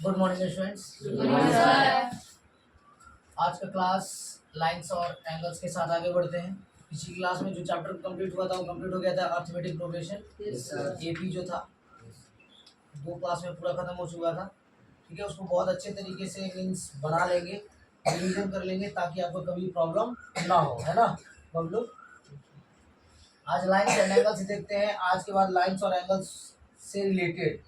Good morning students. आज का class lines और एंगल्स के साथ आगे बढ़ते हैं। पिछली क्लास में जो चैप्टर कंप्लीट हुआ था वो कंप्लीट हो गया था, अर्थमेटिक प्रोग्रेशन एपी जो था 2 क्लास में पूरा खत्म हो चुका था। ठीक है, उसको बहुत अच्छे तरीके से मीन्स बना लेंगे, रिवीजन कर लेंगे ताकि आपको कभी प्रॉब्लम ना हो, है ना हम लोग। आज लाइंस एंड एंगल्स देखते हैं। आज के बाद लाइंस और एंगल्स से रिलेटेड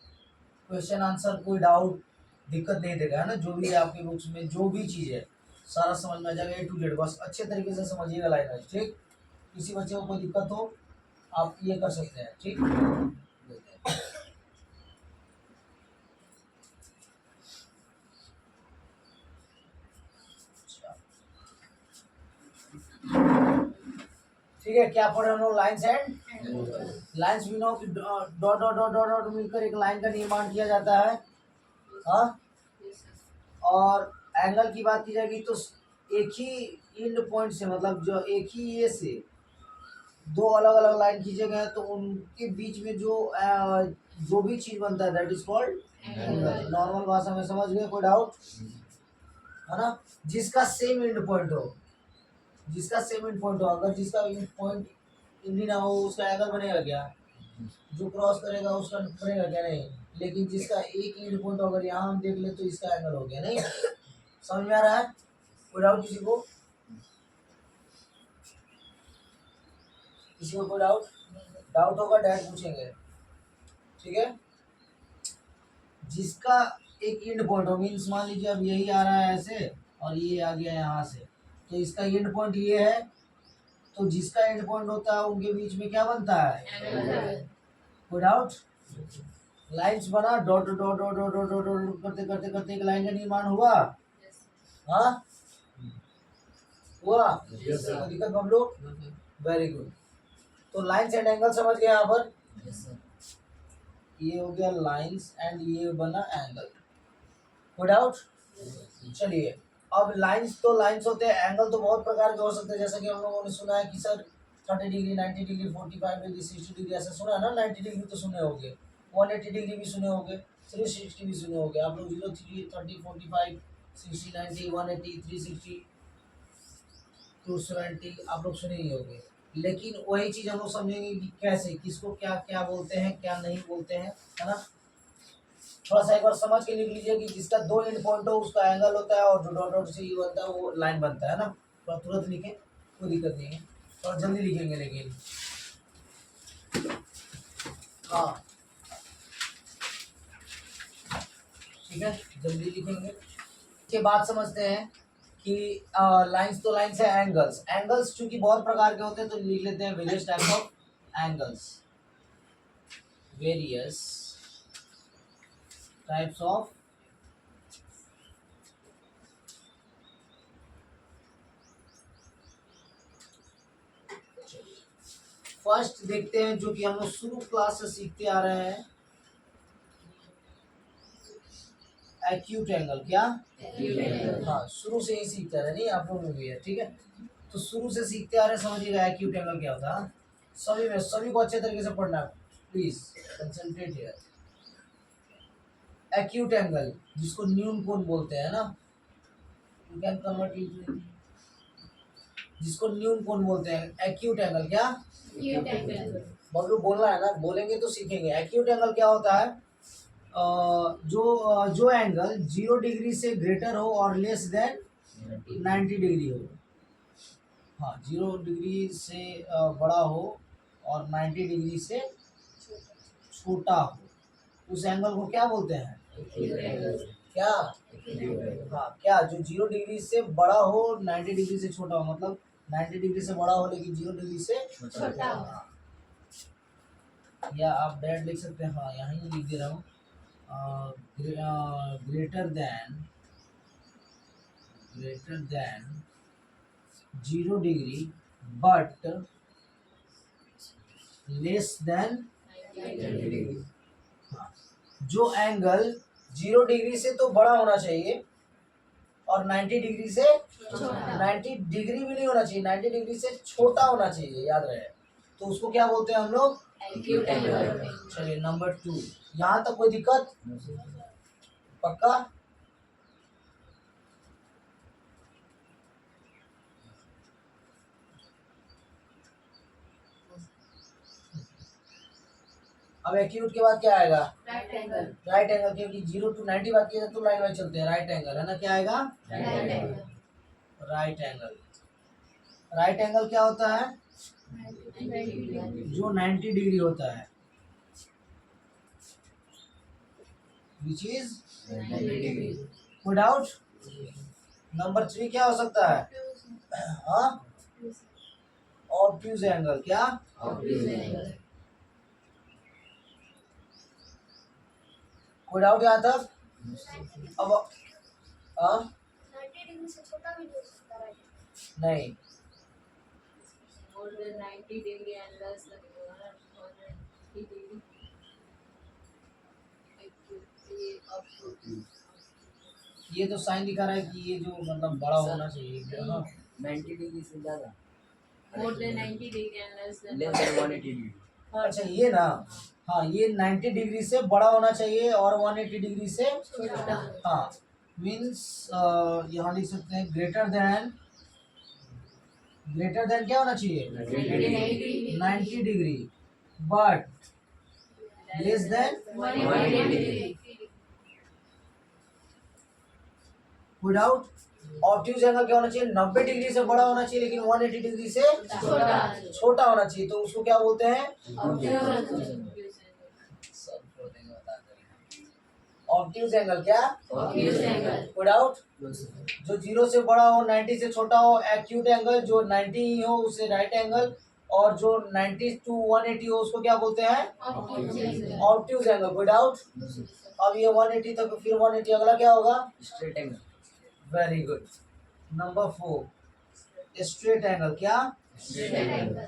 क्वेश्चन आंसर, कोई डाउट दिक्कत नहीं देगा, है ना। जो भी है आपके बुक्स में जो भी चीज़ है सारा समझ में आ जाएगा, A to Z। बस अच्छे तरीके से समझिएगा लाइन वाइज, ठीक। किसी बच्चे को कोई दिक्कत हो आप ये कर सकते हैं, ठीक। ठीक है, क्या पढ़े हम लोग? लाइन्स एंड लाइन्स भी नो कि dot dot dot dot dot मिलकर एक लाइन का निर्माण किया जाता है। हाँ, और एंगल की बात की जाएगी तो एक ही एंड पॉइंट से, मतलब जो एक ही ये से 2 अलग अलग लाइन खींचे गए तो उनके बीच में जो भी चीज बनता है that is called angle. Normal भाषा में समझ गए? कोई डाउट है ना। जिसका सेम एंड पॉइंट हो, अगर जिसका एंड पॉइंट इंडी ना हो उसका एंगल बनेगा क्या? जो क्रॉस करेगा उसका बनेगा क्या? नहीं। लेकिन जिसका एक एंड पॉइंट अगर यहाँ हम देख ले तो इसका एंगल हो गया। नहीं समझ में आ रहा है? कोई डाउट किसी को? कोई डाउट होगा डायरेक्ट पूछेंगे, ठीक है। जिसका एक एंड पॉइंट हो, मीन्स मान लीजिए अब यही आ रहा है ऐसे और ये आ गया यहाँ से, तो इसका एंड पॉइंट ये है, तो जिसका एंड पॉइंट होता है उनके बीच में क्या बनता है? कोई डाउट? लाइन्स बना, dot dot dot dot dot dot dot करते करते करते एक लाइन का निर्माण हुआ। हाँ हुआ? कोई दिक्कत हम लोग? Very good. तो लाइन्स एंड एंगल समझ गए यहाँ पर? ये हो गया लाइंस एंड ये बना एंगल। कोई डाउट? चलिए, अब लाइंस तो लाइंस होते हैं, एंगल तो बहुत प्रकार के हो सकते हैं। जैसे कि हम लोगों ने सुना है कि sir 30 degree, 90 degree, 45 degree, 60 degree, ऐसा सुना है ना। 90 डिग्री तो सुने होंगे, 180 डिग्री भी सुने होंगे, 360 भी सुने होंगे आप लोग। 0, 3, 30, 45, 60, 90, 180, 360, 270 आप लोग सुने ही होंगे। लेकिन वही चीज हम लोग समझेंगे कि कैसे, किसको क्या क्या बोलते हैं, क्या नहीं बोलते हैं, है ना। थोड़ा सा एक बार समझ के लिख लीजिए कि जिसका 2 एंड पॉइंट हो उसका एंगल होता है, और जो डॉट डॉट से ये बनता है वो लाइन बनता है ना। थोड़ा तुरंत लिखें, कोई दिक्कत नहीं है, थोड़ा जल्दी लिखेंगे लेकिन। हाँ ठीक है, जल्दी लिखेंगे। इसके बाद समझते हैं कि लाइंस तो लाइंस है, एंगल्स चूंकि बहुत प्रकार के होते हैं तो लिख लेते हैं various types of angles. Various types of first देखते हैं जो कि हम लोग शुरू क्लास से सीखते आ रहे हैं, एक्यूट एंगल। क्या? हाँ, शुरू से ही सीखते आ रहे हैं, नहीं आप लोग भी है, ठीक है। तो शुरू से सीखते आ रहे हैं, समझिएगा एक्यूट एंगल क्या होता है। सभी को अच्छे तरीके से पढ़ना है, please concentrate here. Acute angle जिसको न्यून कोण बोलते हैं ना, यू कैन कन्वर्ट, जिसको न्यून कोण बोलते हैं। एक्यूट एंगल क्या? बबलू बोलना है ना, बोलेंगे तो सीखेंगे। एक्यूट एंगल क्या होता है? जो एंगल 0 डिग्री से ग्रेटर हो और लेस देन 90 डिग्री हो। हाँ, 0 डिग्री से बड़ा हो और 90 डिग्री से छोटा हो, उस एंगल को क्या बोलते हैं? क्या? हाँ, क्या जो 0 डिग्री से बड़ा हो 90 डिग्री से छोटा हो, मतलब 90 डिग्री से बड़ा हो लेकिन 0 डिग्री से छोटा हो। या आप डायरेक्ट लिख सकते हैं, हाँ यहाँ ही लिख दे रहा हूँ, greater than 0 degree but less than 90 degree. जो एंगल 0 डिग्री से तो बड़ा होना चाहिए और 90 डिग्री से 90 डिग्री भी नहीं होना चाहिए, 90 डिग्री से छोटा होना चाहिए, याद रहे। तो उसको क्या बोलते हैं हम लोग? Acute angle. चलिए नंबर 2, यहाँ तक कोई दिक्कत? पक्का? अब एक्यूट के बाद क्या आएगा? Right angle. राइट एंगल, क्योंकि 0 to 90 बात किया तो लाइन वाइज चलते हैं। राइट एंगल है ना, क्या आएगा? Right angle. Right angle. Right angle क्या होता है? 90 जो 90 डिग्री होता है, विच इज 90 डिग्री। कोई डाउट? नंबर 3 क्या हो सकता है? हाँ, ऑब्ट्यूज एंगल। क्या? Obtuse angle. कोई डाउट यहाँ तक? अब हाँ 90 डिग्री से छोटा भी हो सकता है। नहीं, More than 90 degree and less than 180 degree. ये ऑब्ट्यूज। ये तो साइन दिखा रहा है कि ये जो मतलब बड़ा होना चाहिए। हाँ 90 डिग्री से ज़्यादा, More than 90 degree and less than less than 180 degree. अच्छा, ये ना, हाँ ये 90 डिग्री से बड़ा होना चाहिए और 180 डिग्री से छोटा। हाँ, मीन्स यहाँ लिख सकते हैं ग्रेटर देन क्या होना चाहिए? 90 degree, but less than 180 degree। Without. Obtuse angle क्या होना चाहिए? 90 डिग्री से बड़ा होना चाहिए लेकिन 180 डिग्री से छोटा। छोटा होना चाहिए, तो उसको क्या बोलते हैं? Obtuse angle. क्या? Obtuse angle. विदाउट। जो 0 से बड़ा हो, 90 से छोटा हो, एक्यूट एंगल। जो 90 ही हो उसे राइट एंगल, और जो 90 to 180 हो उसको क्या बोलते हैं? Obtuse angle. विदाउट। अब ये 180 तक, फिर 180 अगला क्या होगा? Straight angle. Very good. Number 4 straight angle. क्या? Straight angle.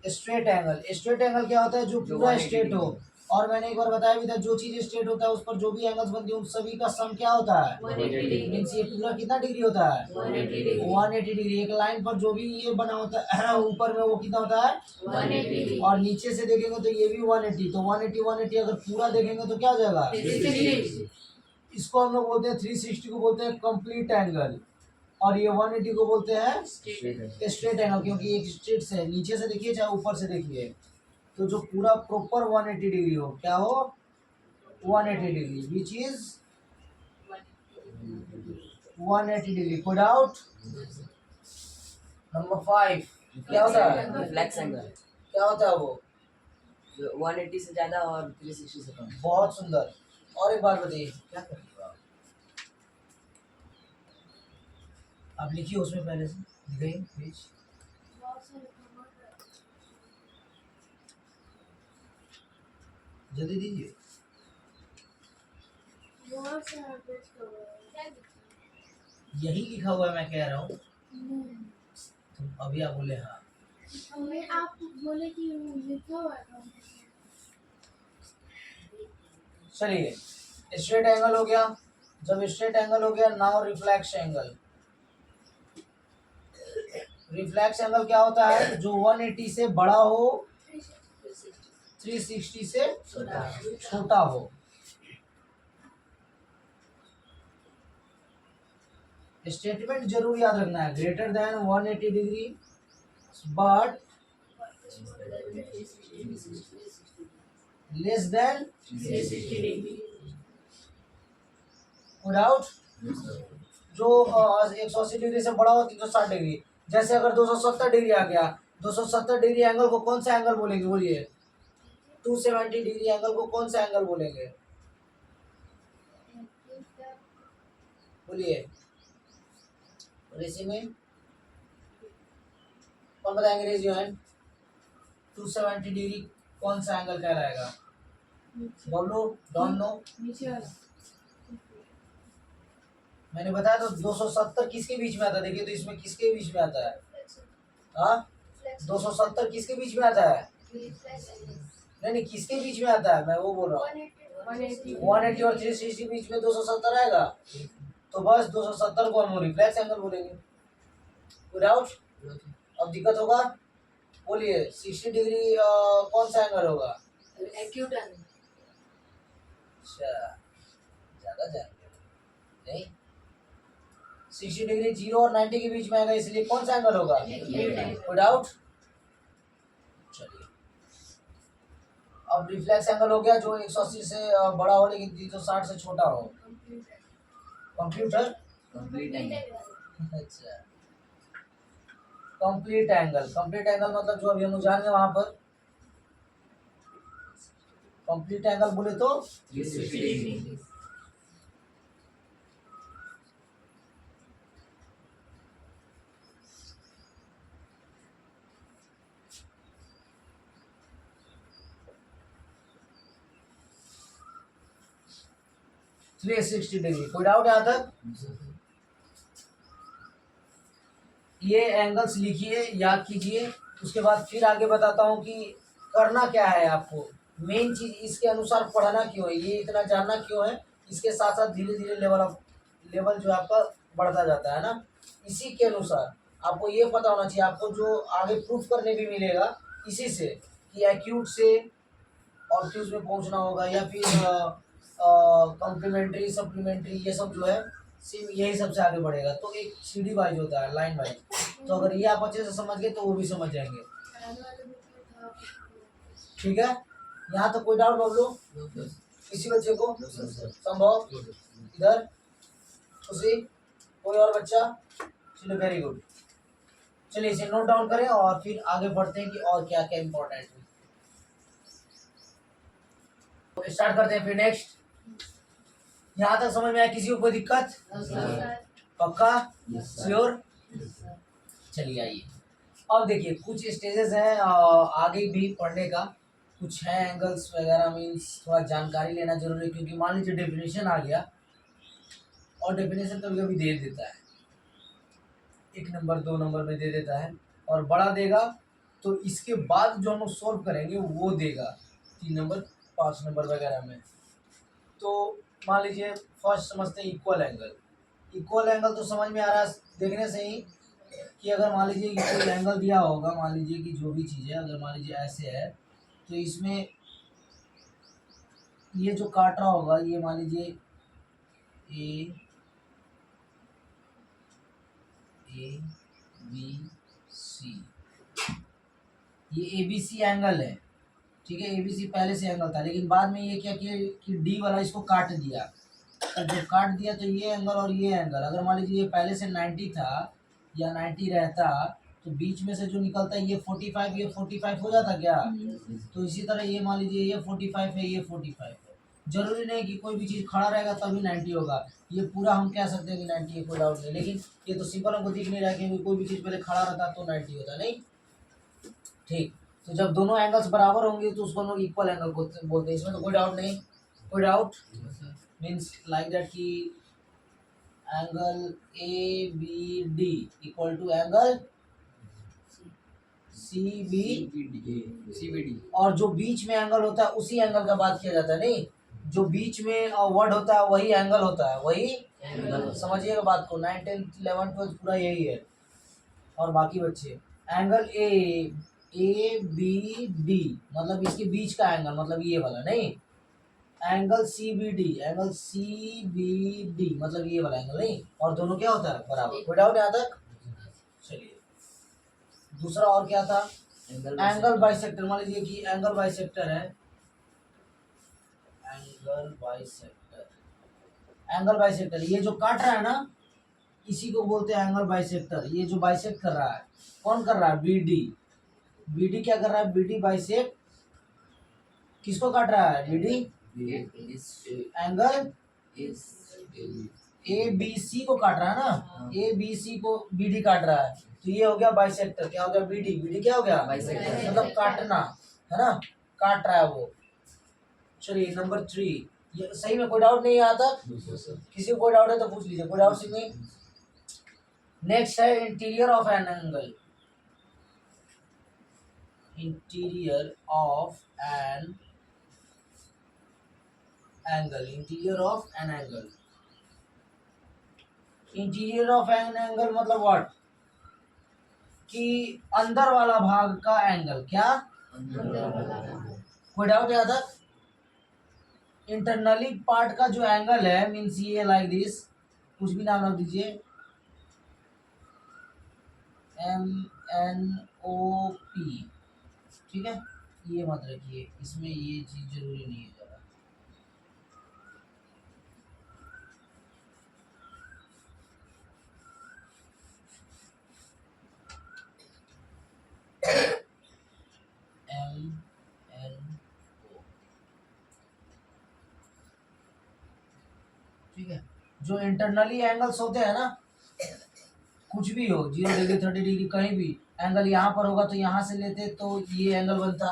Straight angle. Straight angle क्या होता है? जो जो पूरा 180 स्ट्रेट हो। और मैंने एक बार बताया भी था, जो चीज स्ट्रेट होता है उस पर जो भी एंगल्स बनती है उन सभी का सम क्या होता है? 180 degree। मीन्स ये पूरा कितना डिग्री होता है? 180 degree। 180 डिग्री। एक लाइन पर जो भी ये बना होता है ऊपर में वो कितना होता है? 180 degree। और नीचे से देखेंगे तो ये भी 180। तो 180 अगर पूरा देखेंगे तो क्या हो जाएगा? 360। इसको हम लोग बोलते हैं 360 को बोलते हैं कंप्लीट एंगल, और ये 180 को बोलते हैं स्ट्रेट एंगल, क्योंकि एक स्ट्रेट से नीचे से देखिए चाहे ऊपर से देखिए, तो जो पूरा प्रॉपर 180 डिग्री हो, क्या हो? 180 डिग्री, विच इज 180 डिग्री। कोई डाउट? नंबर 5 क्या होता है? Reflex angle. क्या होता है वो? 180 से ज़्यादा और 360 से कम। बहुत सुंदर। और एक बात बताइए, क्या कर रही हो आप? आप लिखिए उसमें पहले से, दिखाइए प्लीज। बहुत सारे कमाल है। जल्दी दीजिए। बहुत सारा पेज कवर है। क्या लिखा यही लिखा हुआ है, मैं कह रहा हूँ। है? तो अभी आप बोले हाँ। हमें आप बोले कि लिखा हुआ है। चलिए, स्ट्रेट एंगल हो गया। जब स्ट्रेट एंगल हो गया, now reflex angle. Reflex angle क्या होता है? जो 180 से बड़ा हो, 360 से छोटा हो। स्टेटमेंट जरूर याद रखना है, greater than 180 degree but less than 360 degree। Without. जो 180 डिग्री से बड़ा हो 360 डिग्री। जैसे अगर 270 डिग्री आ गया, 270 डिग्री एंगल को कौन सा एंगल बोलेंगे? बोलिए। 270 डिग्री एंगल को कौन सा एंगल बोलेंगे? बोलिए। और इसी में कौन बताएंगे? Raise your hand. 270 डिग्री कौन सा एंगल कहलाएगा? बोलो। Don't know. नीचे वाला। मैंने बताया तो 270 किसके बीच में आता है? देखिए तो इसमें किसके बीच में आता है? हाँ, 270 किसके बीच में आता है? नहीं, किसके बीच में आता है मैं वो बोल रहा हूँ। 180 और 360 के बीच में 270 आएगा, तो बस 270 को हम रिफ्लेक्स एंगल बोलेंगे। विदाउट। अब दिक्कत होगा? बोलिए 60 डिग्री कौन सा एंगल होगा? एक्यूट एंगल अच्छा, ज्यादा जानते हो नहीं। 60 डिग्री 0 और 90 के बीच में आएगा, इसलिए कौन सा एंगल होगा? कोई डाउट? चलिए, अब रिफ्लेक्स एंगल हो गया जो 180 से बड़ा हो लेकिन 360 से छोटा हो। कंप्यूटर कंप्लीट एंगल अच्छा, कंप्लीट एंगल। कंप्लीट एंगल मतलब जो अभी हम लोग जानेंगे वहां पर कंप्लीट एंगल बोले तो 360 डिग्री 360 डिग्री। कोई डाउट यहाँ तक? ये एंगल्स लिखिए, याद कीजिए, उसके बाद फिर आगे बताता हूँ कि करना क्या है आपको। मेन चीज इसके अनुसार पढ़ना क्यों है, ये इतना जानना क्यों है, इसके साथ साथ धीरे धीरे लेवल जो आपका बढ़ता जाता है ना, इसी के अनुसार आपको ये पता होना चाहिए। आपको जो आगे प्रूफ करने भी मिलेगा इसी से कि एक्यूट से ऑब्ट्यूज में पहुंचना होगा या फिर कॉम्प्लीमेंट्री सप्लीमेंट्री, ये सब जो है सिर्फ यही सबसे आगे बढ़ेगा। तो एक सीढ़ी वाइज होता है, लाइन वाइज। तो अगर ये आप अच्छे से समझ गए तो वो भी समझ जाएंगे। ठीक है, यहाँ तक कोई डाउट बबलू? किसी बच्चे को संभव? इधर खुशी? कोई और बच्चा? चलिए, वेरी गुड। चलिए इसे नोट डाउन करें और फिर आगे बढ़ते हैं कि और क्या क्या इम्पोर्टेंट है। स्टार्ट करते हैं फिर नेक्स्ट। यहाँ तक समझ में आया? किसी को कोई दिक्कत? पक्का? श्योर? चलिए आइए, अब देखिए कुछ स्टेजेस हैं आगे भी पढ़ने का, कुछ है एंगल्स वगैरह, मीन्स थोड़ा जानकारी लेना जरूरी है, क्योंकि मान लीजिए डेफिनेशन आ गया और डेफिनेशन कभी कभी दे देता है 1 नंबर 2 नंबर में दे देता है, और बड़ा देगा तो इसके बाद जो हम लोग सोल्व करेंगे वो देगा 3 नंबर 5 नंबर वगैरह में। तो मान लीजिए फर्स्ट समझते हैं इक्वल एंगल। इक्वल एंगल तो समझ में आ रहा है देखने से ही कि अगर मान लीजिए कि कोई एंगल दिया होगा, मान लीजिए कि जो भी चीज़ है, अगर मान लीजिए ऐसे है तो इसमें ये जो काट रहा होगा, ये मान लीजिए ए बी सी, ये ए बी सी एंगल है, ठीक है। ए बी सी पहले से एंगल था, लेकिन बाद में ये क्या किया कि डी वाला इसको काट दिया। तो जब काट दिया तो ये एंगल और ये एंगल, अगर मान लीजिए ये पहले से 90 था या 90 रहता तो बीच में से जो निकलता है ये 45, ये 45 हो जाता क्या? तो इसी तरह ये मान लीजिए ये 45 है, ये 45 है। जरूरी नहीं कि कोई भी चीज़ खड़ा रहेगा तभी 90 होगा, ये पूरा हम कह सकते हैं कि 90 है, कोई डाउट नहीं। लेकिन ये तो सिंपल हमको दिख नहीं रहा है कि कोई भी चीज़ पहले खड़ा रहता तो 90 होता नहीं। ठीक, तो जब दोनों एंगल्स बराबर होंगे तो उसको हम लोग इक्वल एंगल बोलते हैं, इसमें तो कोई डाउट नहीं। कोई डाउट? मीन्स लाइक दैट कि angle A B D equal to angle C B CBD और जो बीच में एंगल होता है उसी एंगल का बात किया जाता है, नहीं जो बीच में वर्ड होता है वही एंगल होता है, वही समझिएगा बात को। 9, 10, 11, 12 पूरा यही है। और बाकी बच्चे एंगल ए बी डी मतलब इसके बीच का एंगल, मतलब ये वाला नहीं। एंगल सी बी डी मतलब ये वाला एंगल नहीं, और दोनों क्या होता है? बराबर। कोई डाउट यहाँ तक? चलिए दूसरा और क्या था? Angle bisector. मान लीजिए कि एंगल बाइसेक्टर है, एंगल बाइसेक्टर ये जो काट रहा है ना इसी को बोलते हैं एंगल बाइसेक्टर। ये जो बाइसेक्ट कर रहा है, कौन कर रहा है? बीडी क्या कर रहा है? बीडी बाइसेक्ट किसको काट रहा है? BD angle A B C को काट रहा है ना, ए बी सी को बीडी काट रहा है, तो ये हो गया बाइसेक्टर। क्या हो गया? बीडी क्या हो गया? बाइसेक्टर। मतलब काटना है ना, काट रहा है वो। चलिए नंबर 3, ये सही में कोई डाउट नहीं आता? किसी को कोई डाउट है तो पूछ लीजिए, कोई डाउट सी नहीं। नेक्स्ट है interior of an angle. Interior of an angle, interior of an angle. Interior of an angle मतलब व्हाट? कि अंदर वाला भाग का एंगल क्या, कोई डाउट यहाँ तक? इंटरनली पार्ट का जो एंगल है मीन्स ये लाइक दिस, कुछ भी नाम रख दीजिए, MNOP, ठीक है, ये मत रखिए, इसमें ये चीज जरूरी नहीं है ज़्यादा। MNO, ठीक है। जो इंटरनली एंगल्स होते हैं ना, कुछ भी हो, 0 डिग्री 30 डिग्री कहीं भी एंगल यहाँ पर होगा तो यहाँ से लेते तो ये एंगल बनता,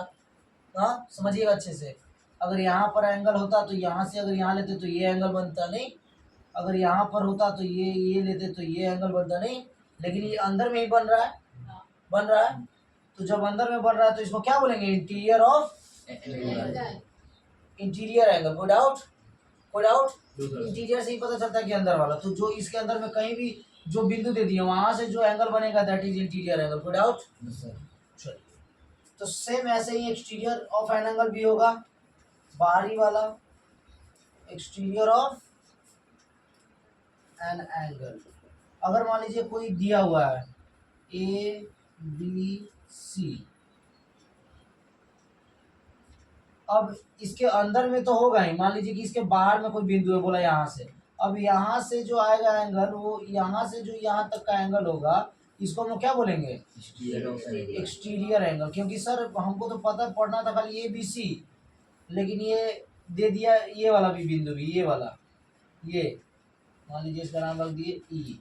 हाँ समझिएगा अच्छे से। अगर यहाँ पर एंगल होता तो यहाँ से अगर यहाँ लेते तो ये एंगल बनता नहीं, अगर यहाँ पर होता तो ये लेते तो ये एंगल बनता नहीं, लेकिन ये अंदर में ही बन रहा है, बन रहा है। तो जब अंदर में बन रहा है तो इसको क्या बोलेंगे, इंटीरियर ऑफ इंटीरियर एंगल। कोई डाउट, कोई डाउट? इंटीरियर से ही पता चलता है कि अंदर वाला। तो जो इसके अंदर में कहीं भी जो बिंदु दे दिए वहां से जो एंगल बनेगा दैट इज इंटीरियर एंगल। कोई डाउट? चलिए, तो सेम ऐसे ही एक्सटीरियर ऑफ एन एंगल भी होगा, बाहरी वाला एक्सटीरियर ऑफ एन एंगल। अगर मान लीजिए कोई दिया हुआ है ABC, अब इसके अंदर में तो होगा ही, मान लीजिए कि इसके बाहर में कोई बिंदु है, बोला यहाँ से, अब यहाँ से जो आएगा एंगल वो यहाँ से जो यहाँ तक का एंगल होगा इसको हम लोग क्या बोलेंगे, एक्सटीरियर एंगल। क्योंकि सर हमको तो पता पड़ना था खाली ABC, लेकिन ये दे दिया ये वाला भी बिंदु भी, ये वाला, ये मान लीजिए इसका नाम रख दिए E,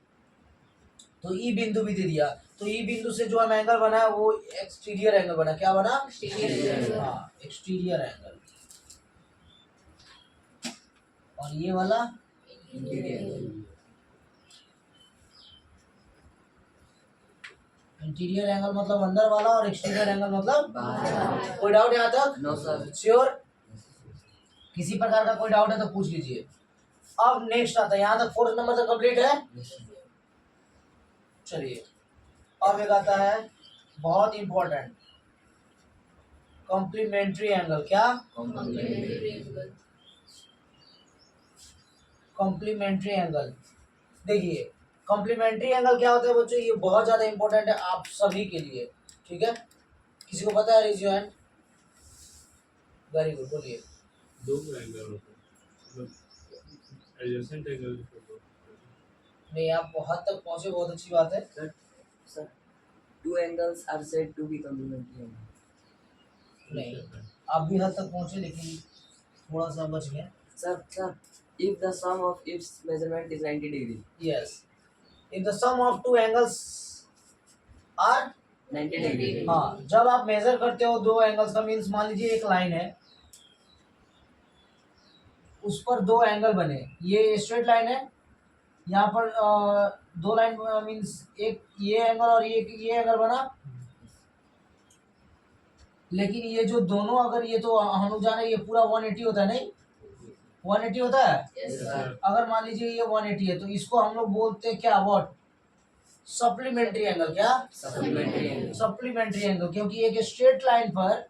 तो E बिंदु भी दे दिया, तो E बिंदु से जो हम एंगल बना है वो एक्सटीरियर एंगल बना। क्या बना? हाँ, एक्सटीरियर एंगल। और ये वाला इंटीरियर एंगल मतलब अंदर वाला, और एक्सटीरियर एंगल मतलब बाहर। कोई डाउट यहाँ तक? No sir. श्योर? किसी प्रकार का कोई डाउट है तो पूछ लीजिए। अब नेक्स्ट आता है, यहाँ तक 4th नंबर तक कंप्लीट है। चलिए अब एक आता है बहुत इंपॉर्टेंट, कॉम्प्लीमेंट्री एंगल। क्या? Complementary angle. देखिए कॉम्प्लीमेंट्री एंगल क्या होता है बच्चों, ये बहुत ज्यादा इंपॉर्टेंट है आप सभी के लिए, ठीक है। किसी को पता है? Raise your hand. Very good, बोलिए। दो एंगल होते हैं, मतलब एडजेसेंट एंगल। नहीं, आप बहुत तक पहुंचे, बहुत अच्छी बात है। Sir, two angles are said to be complementary angle. नहीं, आप भी हद तक पहुंचे लेकिन थोड़ा सा बच गए। Sir, if the sum of its measurement is 90 degree. Yes. If the sum of two angles are 90 degree. हाँ, जब आप मेजर करते हो दो एंगल्स का, मीन्स मान लीजिए एक लाइन है, उस पर दो एंगल बने, ये स्ट्रेट लाइन है, यहाँ पर दो लाइन मीन्स एक ये एंगल और ये एंगल बना, लेकिन ये जो दोनों, अगर ये तो हम लोग जाने ये पूरा 180 होता है, नहीं 180 होता है। Yes, sir. अगर मान लीजिए ये 180 है तो इसको हम लोग बोलते हैं क्या, व्हाट, सप्लीमेंट्री एंगल। क्या? Supplementary angle. सप्लीमेंट्री एंगल, क्योंकि एक स्ट्रेट लाइन पर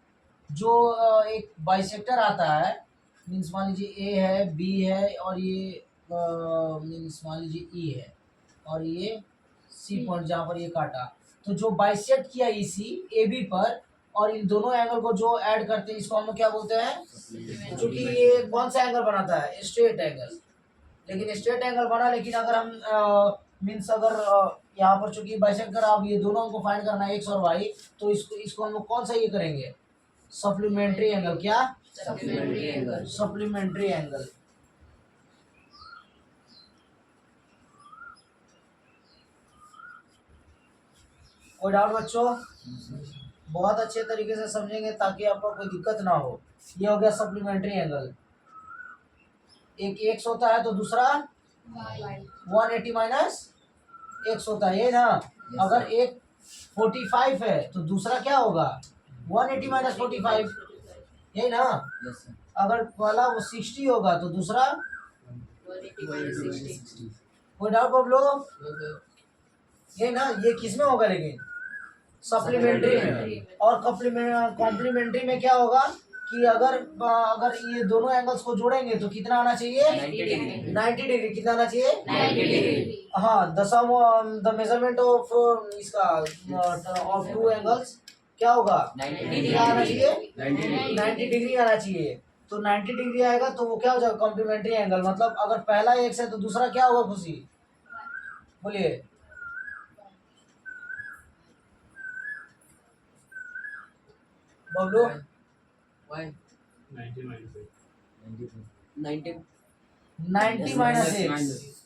जो एक बाइसेक्टर आता है, मीन्स मान लीजिए A है, B है, और ये मीन्स मान लीजिए E है, और ये C पॉइंट जहाँ पर ये काटा, तो जो बाइसेक्ट किया EC AB पर, और इन दोनों एंगल को जो ऐड करते हैं इसको हम लोग क्या बोलते हैं, क्योंकि ये कौन सा एंगल बनाता है, स्ट्रेट एंगल। लेकिन स्ट्रेट एंगल बना, लेकिन अगर हम मीन्स अगर यहाँ पर चूंकि बाइसेक्टर, आप ये दोनों को फाइंड करना है, एक्स और वाई, तो इसको हम लोग कौन सा ये करेंगे, सप्लीमेंट्री एंगल। क्या? Supplementary angle. Supplementary angle. कोई डाउट बच्चों? बहुत अच्छे तरीके से समझेंगे ताकि आपको कोई दिक्कत ना हो। ये हो गया सप्लीमेंट्री एंगल। एक एक्स होता है तो दूसरा 180 माइनस एक्स होता है, ये ना। अगर एक 45 है तो दूसरा क्या होगा, 180 माइनस 45, यही ना। Yes, sir. अगर वाला वो 60 होगा तो दूसरा, 180. कोई डाउट बबलो, ये ना, ये किस में होगा लेकिन सप्लीमेंट्री में। और कॉम्प्लीमेंट्री में क्या होगा कि अगर अगर ये दोनों एंगल्स को जोड़ेंगे तो कितना आना चाहिए? 90 डिग्री। 90 डिग्री। कितना आना चाहिए? 90 degree. हाँ, द मेजरमेंट ऑफ इसका ऑफ टू एंगल्स क्या होगा? 90 कितना आना चाहिए? 90 90 डिग्री आना चाहिए। तो 90 डिग्री आएगा तो वो क्या हो जाएगा? Complementary angle. मतलब अगर पहला x है तो दूसरा क्या होगा खुशी? बोलिए। Bablu, Why? 90 minus 8. 90 90 minus x.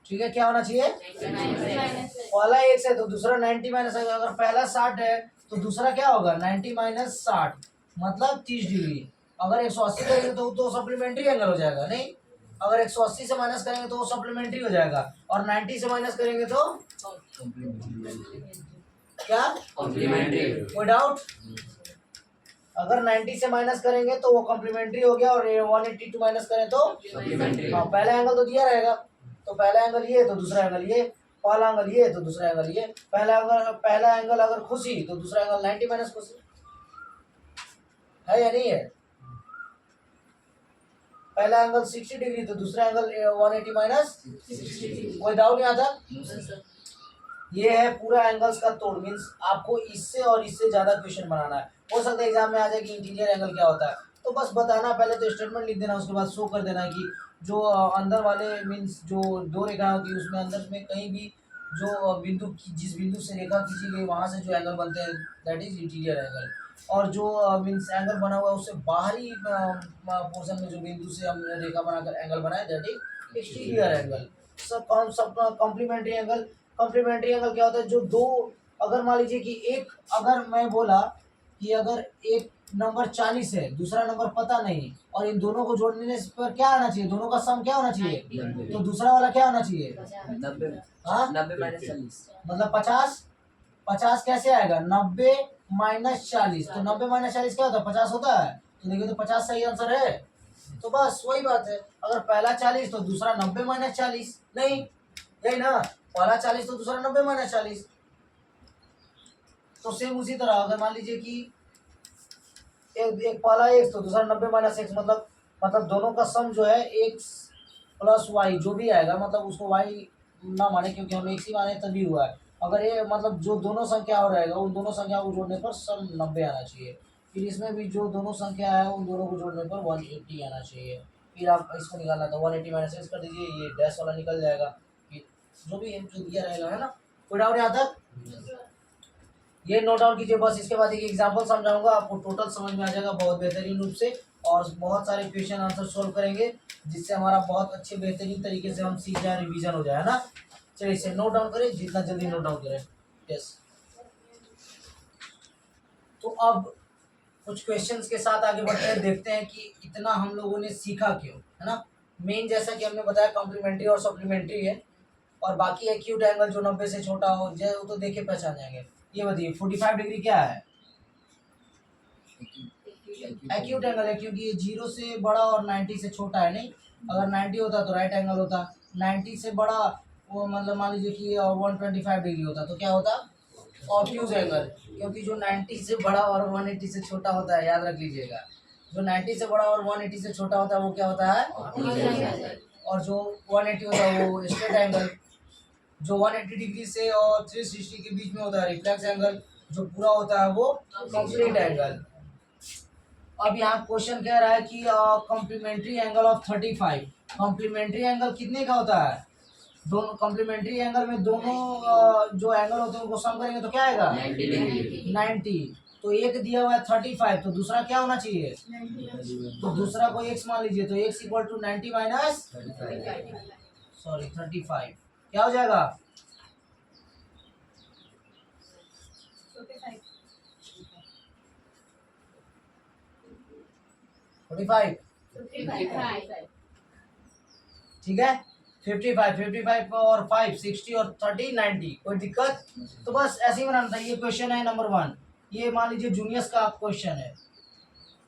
ठीक है, क्या होना चाहिए? 90 पहला x है तो दूसरा 90 माइनस। अगर पहला 60 है तो दूसरा क्या होगा? 90 माइनस 60 मतलब 30 डिग्री। अगर 180 करेंगे तो सप्लीमेंट्री एंगल हो जाएगा, नहीं? अगर 180 से माइनस करेंगे तो वो सप्लीमेंट्री हो जाएगा, और 90 से माइनस करेंगे तो क्या? कॉम्प्लीमेंट्री। कोई डाउट? अगर 90 से माइनस करेंगे तो वो कॉम्प्लीमेंट्री हो गया, और 182 माइनस करें तो सप्लीमेंट्री। हाँ, पहला एंगल तो दिया रहेगा, तो पहला एंगल ये तो दूसरा एंगल ये, पहला एंगल ये तो दूसरा एंगल ये। पहला एंगल अगर खुशी तो दूसरा एंगल 90 माइनस खुशी है या नहीं है? पहला एंगल 60 डिग्री तो दूसरा एंगल 180 माइनस। कोई डाउट नहीं आता? ये है पूरा एंगल्स का तोड़। मीन्स आपको इससे और इससे ज्यादा क्वेश्चन बनाना है। हो सकता है एग्जाम में आ जाए कि इंटीरियर एंगल क्या होता है, तो बस बताना, पहले तो स्टेटमेंट लिख देना, उसके बाद शो कर देना कि जो अंदर वाले मीन्स जो दो रेखा होती है उसमें अंदर में कहीं भी जो बिंदु जिस बिंदु से रेखा खींची गई वहां से जो एंगल बनते हैं दैट इज इंटीरियर एंगल। और जो मीन्स एंगल बना हुआ है उससे बाहरी पोर्शन में जो बिंदु से हम रेखा बनाकर एंगल बनाए दैट इज एक्सटीरियर एंगल। सब कॉम्प्लीमेंट्री एंगल। कॉम्प्लीमेंट्री एंगल क्या होता है? जो दो, अगर मान लीजिए कि एक, अगर मैं बोला कि अगर एक नंबर 40 है, दूसरा नंबर पता नहीं, और इन दोनों को जोड़ने पर क्या आना चाहिए? दोनों का सम क्या होना चाहिए? 90। तो दूसरा वाला क्या होना चाहिए? 90 हाँ, 90 माइनस 40। मतलब 50। 50 कैसे आएगा? 90 माइनस 40। तो 90 माइनस 40 क्या होता है? 50 होता है। तो देखिए, तो 50 सही आंसर है। तो बस वही बात है, अगर पहला 40 तो दूसरा 90 माइनस 40, नहीं यही ना? पहला 40 तो दूसरा 90 माइनस 40। तो सेम उसी तरह अगर मान लीजिए कि एक पहला x तो दूसरा 90 माइनस एक्स, मतलब दोनों का सम जो है x प्लस वाई जो भी आएगा, मतलब उसको y ना माने क्योंकि हम x ही माने तभी हुआ है। अगर ये मतलब जो दोनों संख्या हो रहेगा उन दोनों संख्या को जोड़ने पर सम 90 आना चाहिए। फिर इसमें भी जो दोनों संख्या है उन दोनों को जोड़ने पर 180 आना चाहिए। फिर आप इसको निकालना तो 180 माइनस एक्स कर दीजिए, ये डैश वाला निकल जाएगा। फिर जो भी जो दिया रहेगा, है ना? कोई डाउट यहाँ तक? ये नोट डाउन कीजिए बस। इसके बाद एक एग्जांपल समझाऊंगा, आपको टोटल समझ में आ जाएगा बहुत बेहतरीन रूप से, और बहुत सारे क्वेश्चन आंसर सोल्व करेंगे जिससे हमारा बहुत अच्छे बेहतरीन तरीके से हम सीख जाए, रिवीजन हो जाए, है ना? चलिए इसे नोट डाउन करें, जितना जल्दी नोट डाउन करें। यस, तो अब कुछ क्वेश्चंस के साथ आगे बढ़ते हैं, देखते हैं कि इतना हम लोगों ने सीखा क्यों, है ना? मेन जैसा कि हमने बताया कॉम्प्लीमेंट्री और सप्लीमेंट्री है, और बाकी एक्यूट एंगल जो 90 से छोटा हो जो तो देखे पहचान जाएंगे। ये बताइए 45 डिग्री क्या है? एक्यूट एंगल है, क्योंकि ये 0 से बड़ा और 90 से छोटा है, नहीं? अगर 90 होता तो राइट एंगल होता, 90 से बड़ा वो मतलब मान लीजिए कि 125 डिग्री होता तो क्या होता? Obtuse angle. क्योंकि जो 90 से बड़ा और 180 से छोटा होता है, याद रख लीजिएगा, जो 90 से बड़ा और 180 से छोटा होता है वो क्या होता है? और जो 180 होता है वो स्ट्रेट एंगल। जो 180 डिग्री से और 360 के बीच में होता है रिफ्लेक्स एंगल। जो पूरा होता है वो कंप्लीट एंगल। अब यहाँ क्वेश्चन कह रहा है कि complementary angle of 35। Complementary angle कितने का होता है? दोनों कॉम्प्लीमेंट्री एंगल में दोनों जो एंगल होते हैं उनको सम करेंगे तो क्या आएगा? 90। तो एक दिया हुआ है 35, तो दूसरा क्या होना चाहिए? तो दूसरा को x मान लीजिए, तो x इक्वल टू 90 माइनस 35 क्या हो जाएगा? 45। 55 ठीक है, 55 और 5 60 और 30 90। कोई दिक्कत? तो बस ऐसे ही बनाना था। ये क्वेश्चन है नंबर 1। ये मान लीजिए जूनियर्स का क्वेश्चन है,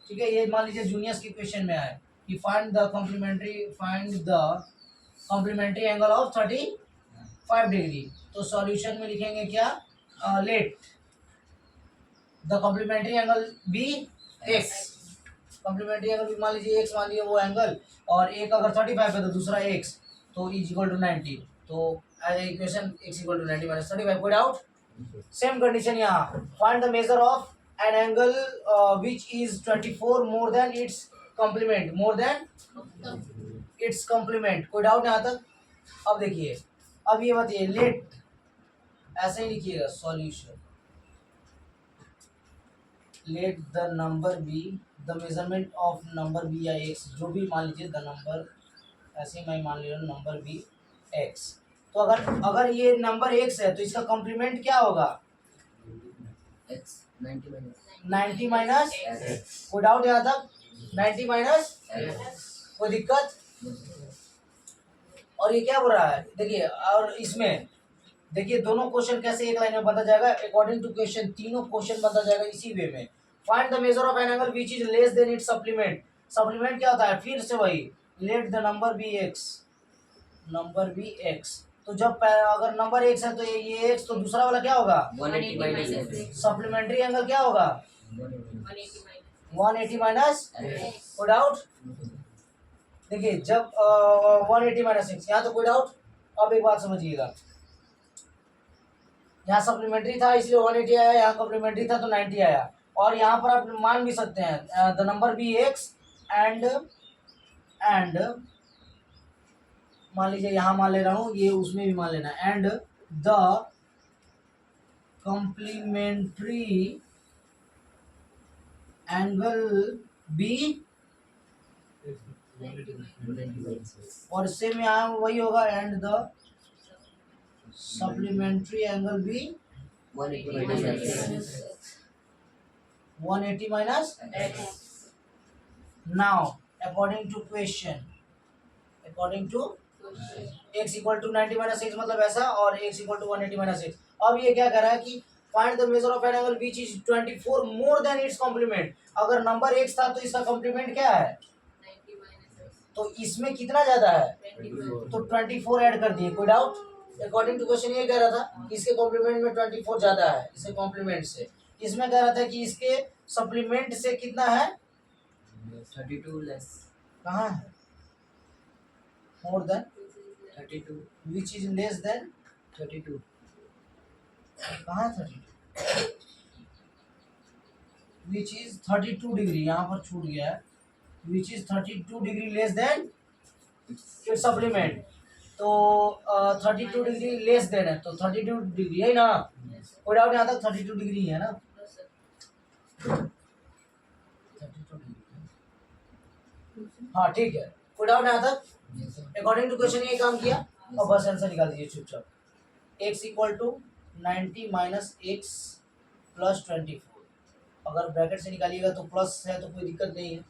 ठीक है? ये मान लीजिए जूनियर्स की क्वेश्चन में आए कि find the complementary angle of 35 degree. तो सॉल्यूशन में लिखेंगे क्या? Let the complementary angle be x, complementary angle भी मान लीजिए एक्स मान लीजिए वो एंगल, और एक अगर 35 है तो दूसरा एक्स, तो इज इक्वल टू 90। तो as a equation x equal to 90 minus 35, कोई डाउट? सेम कंडीशन यहाँ, find the measure of an angle which is 24 more than its complement, more than its complement, कोई डाउट यहाँ तक? अब देखिए, अब ये बताइए, लेट, ऐसे ही लिखिएगा solution, let the number be, the measurement of number be या एक्स, जो भी मान लीजिए द नंबर, ऐसे मैं मान लिया नंबर बी एक्स। तो अगर ये नंबर एक्स है तो इसका कॉम्प्लीमेंट क्या होगा? x 90 minus 90 minus, x। कोई डाउट यहाँ तक? 90 माइनस, कोई दिक्कत? और ये क्या बोल रहा है देखिए, और इसमें देखिए दोनों क्वेश्चन कैसे एक लाइन में बता जाएगा, अकॉर्डिंग टू क्वेश्चन, तीनों क्वेश्चन बता जाएगा इसी वे में। Find the measure of an angle which is less than its supplement, supplement क्या होता है? फिर से वही, let the number be x, number be x. तो जब अगर नंबर एक्स है तो ये एक्स, तो दूसरा वाला क्या होगा? 180 minus x। सप्लीमेंट्री एंगल क्या होगा? 180 180 माइनस, कोई डाउट? देखिए जब 180 माइनस एक्स, यहाँ तो कोई डाउट? अब एक बात समझिएगा, यहाँ सप्लीमेंट्री था इसलिए 180 आया, यहाँ कॉम्प्लीमेंट्री था तो 90 आया। और यहाँ पर आप मान भी सकते हैं the number be x and मान लीजिए यहाँ मान ले रहा हूँ, ये उसमें भी मान लेना, and the complementary angle be, 180 minus x। और सेम यहाँ वही होगा, and the supplementary angle be 180 minus x। 180 minus. Now according to question, according to x equal to 90 minus x, मतलब ऐसा, और x equal to 180 minus x. अब ये क्या कह रहा है कि find the measure of an angle which is 24 more than its complement. अगर नंबर x था तो इसका कॉम्प्लीमेंट क्या है? 90 minus x, तो इसमें कितना ज्यादा है? 24। तो 24 ऐड कर दिए, कोई डाउट? अकॉर्डिंग टू क्वेश्चन ये कह रहा था कि इसके कॉम्प्लीमेंट में 24 ज्यादा है इसके कॉम्प्लीमेंट से। इसमें कह रहा था कि इसके सप्लीमेंट से कितना है? 32 less। कहाँ है? More than, 32 which is less then, 32 कहाँ है 32? विच इज 32 डिग्री, यहाँ पर छूट गया है, which is 32 degree less than its supplement. तो 32 डिग्री लेस देन है, तो 32 डिग्री है ना? yes। कोई डाउट यहाँ तक? 32 डिग्री है ना? 32 डिग्री, हाँ ठीक है, कोई डाउट यहाँ तक? yes sir। According to question ये काम किया, और बस आंसर निकाल दीजिए चुपचाप। x equal to 90 minus x plus 24, अगर ब्रैकेट से निकालिएगा तो प्लस है तो कोई दिक्कत नहीं है,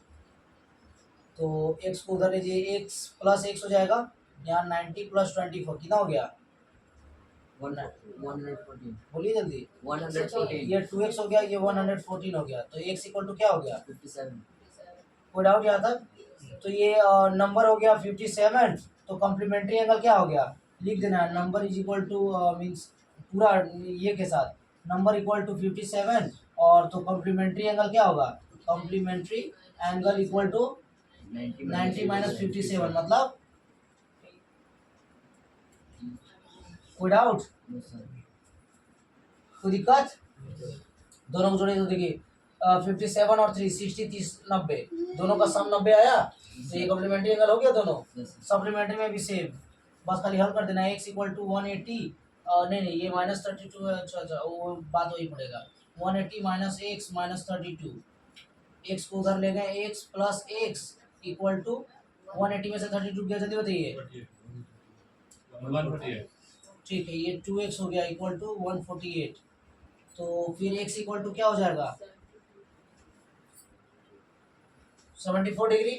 तो x को उधर लीजिए, x प्लस एक्स हो जाएगा, यहाँ 90 प्लस 24 कितना हो गया? 114 बोलिए जल्दी। 114 ये 2x हो गया, ये 114 हो गया, तो x इक्वल टू क्या हो गया? 57 कोई डाउट यहाँ तक? तो ये नंबर हो गया 57, तो कॉम्प्लीमेंट्री एंगल क्या हो गया? लिख देना है, number is equal two means पूरा ये के साथ, नंबर इक्वल टू 57, और तो कॉम्प्लीमेंट्री एंगल क्या होगा? Complementary angle equal to 90 minus 57, मतलब कोई डाउट, no sir। कोई दिक्कत? दोनों को जोड़े तो देखिए 57 और 3 60 30 90, दोनों का सम 90 आया, तो ये कॉम्प्लीमेंट्री एंगल हो गया दोनों। yes sir। सप्लीमेंट्री में भी सेम, बस खाली हल कर देना है, x इक्वल टू 180, नहीं ये माइनस 32 है, अच्छा वो बात वही पड़ेगा, 180 माइनस एक्स माइनस 32, एक्स को उधर ले गए, x plus x equal to 180 में से 32 गया, जल्दी बताइए। 148। ठीक है, ये 2x हो गया इक्वल टू 148, तो फिर x इक्वल टू क्या हो जाएगा? 74 डिग्री।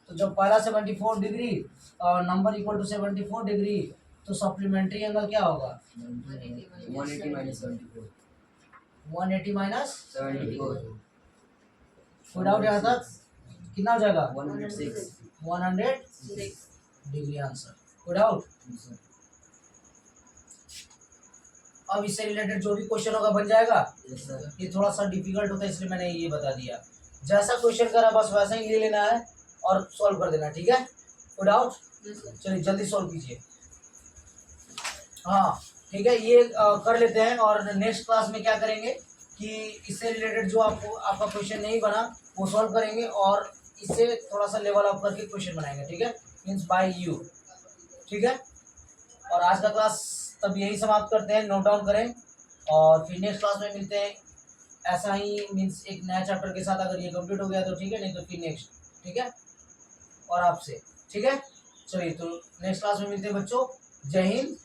तो जब पहला 74 degree number equal to 74 degree, तो सप्लीमेंट्री एंगल क्या होगा? 180 minus 74 180 माइनस 74 कोई डाउट यहाँ तक? कितना हो जाएगा? 106 100 डिग्री आंसर, कोई डाउट? no sir। अब इससे रिलेटेड जो भी क्वेश्चन होगा बन जाएगा। Yes sir. ये थोड़ा सा डिफिकल्ट होता है इसलिए मैंने ये बता दिया। जैसा क्वेश्चन करा बस वैसा ही ले लेना है और सॉल्व कर देना, ठीक है? कोई डाउट? चलिए जल्दी सॉल्व कीजिए। हाँ ठीक है, ये कर लेते हैं और नेक्स्ट क्लास में क्या करेंगे कि इससे रिलेटेड जो आपको आपका क्वेश्चन नहीं बना वो सॉल्व करेंगे और इससे थोड़ा सा लेवल अप करके क्वेश्चन बनाएंगे, ठीक है? मीन्स बाय यू, ठीक है? और आज का क्लास तब यही समाप्त करते हैं, नोट डाउन करें और फिर नेक्स्ट क्लास में मिलते हैं। ऐसा ही मीन्स एक नया चैप्टर के साथ, अगर ये कंप्लीट हो गया तो ठीक है, नहीं तो फिर नेक्स्ट, ठीक है? और आपसे, ठीक है? चलिए तो नेक्स्ट क्लास में मिलते हैं बच्चों। जय हिंद।